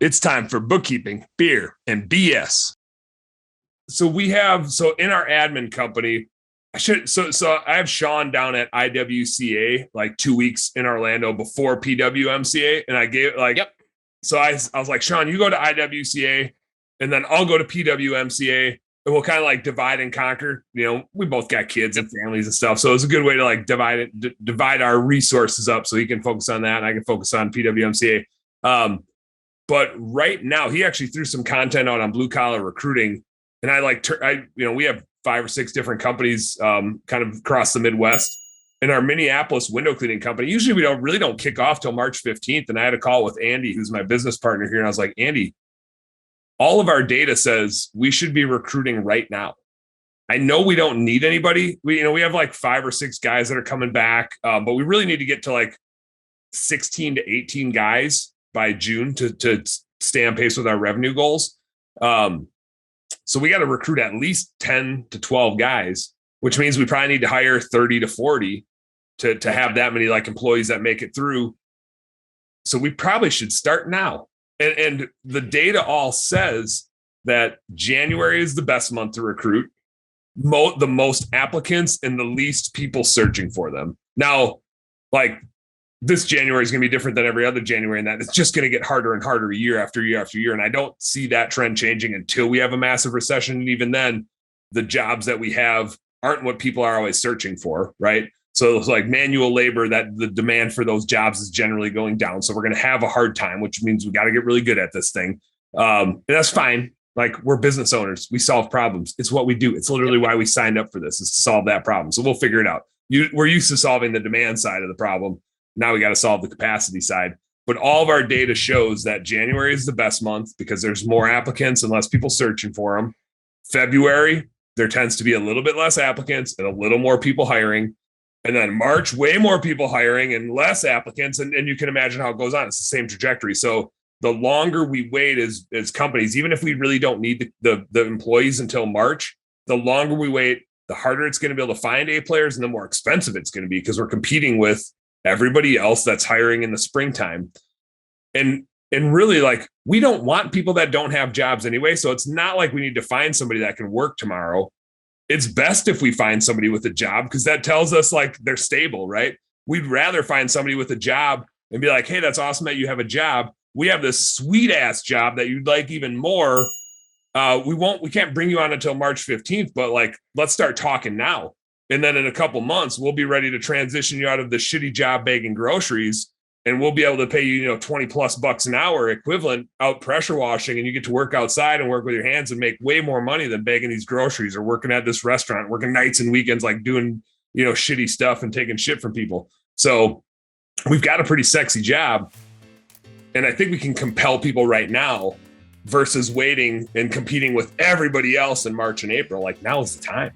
It's time for bookkeeping, beer, and BS. So in our admin company, I have Sean down at IWCA like 2 weeks in Orlando before PWMCA, and I gave so I was like, Sean, you go to IWCA, and then I'll go to PWMCA, and we'll kind of like divide and conquer. You know, we both got kids and families and stuff, so it was a good way to like divide our resources up, so he can focus on that, and I can focus on PWMCA. But right now, he actually threw some content out on blue collar recruiting, and we have 5 or 6 different companies kind of across the Midwest. In our Minneapolis window cleaning company, usually we don't kick off till March 15th. And I had a call with Andy, who's my business partner here, and I was like, Andy, all of our data says we should be recruiting right now. I know we don't need anybody. We have like 5 or 6 guys that are coming back, but we really need to get to like 16 to 18 guys by June to stay on pace with our revenue goals. So we got to recruit at least 10 to 12 guys, which means we probably need to hire 30 to 40 to have that many like employees that make it through. So we probably should start now. And the data all says that January is the best month to recruit, the most applicants and the least people searching for them. Now, like, this January is going to be different than every other January, and that it's just going to get harder and harder year after year after year. And I don't see that trend changing until we have a massive recession. And even then, the jobs that we have aren't what people are always searching for, right? So it's like manual labor, that the demand for those jobs is generally going down. So we're going to have a hard time, which means we got to get really good at this thing. And that's fine. Like, we're business owners. We solve problems. It's what we do. It's literally why we signed up for this, is to solve that problem. So we'll figure it out. We're used to solving the demand side of the problem. Now we got to solve the capacity side. But all of our data shows that January is the best month because there's more applicants and less people searching for them. February, there tends to be a little bit less applicants and a little more people hiring. And then March, way more people hiring and less applicants. And you can imagine how it goes on. It's the same trajectory. So the longer we wait as companies, even if we really don't need the employees until March, the longer we wait, the harder it's going to be able to find A players and the more expensive it's going to be, because we're competing with everybody else that's hiring in the springtime. And really, like, we don't want people that don't have jobs anyway. So it's not like we need to find somebody that can work tomorrow. It's best if we find somebody with a job, because that tells us like they're stable, right? We'd rather find somebody with a job and be like, hey, that's awesome that you have a job. We have this sweet ass job that you'd like even more. We can't bring you on until March 15th, but like, let's start talking now. And then in a couple months, we'll be ready to transition you out of the shitty job bagging groceries, and we'll be able to pay you, $20+ an hour equivalent out pressure washing, and you get to work outside and work with your hands and make way more money than bagging these groceries or working at this restaurant, working nights and weekends, like doing, shitty stuff and taking shit from people. So we've got a pretty sexy job. And I think we can compel people right now versus waiting and competing with everybody else in March and April. Like, now is the time.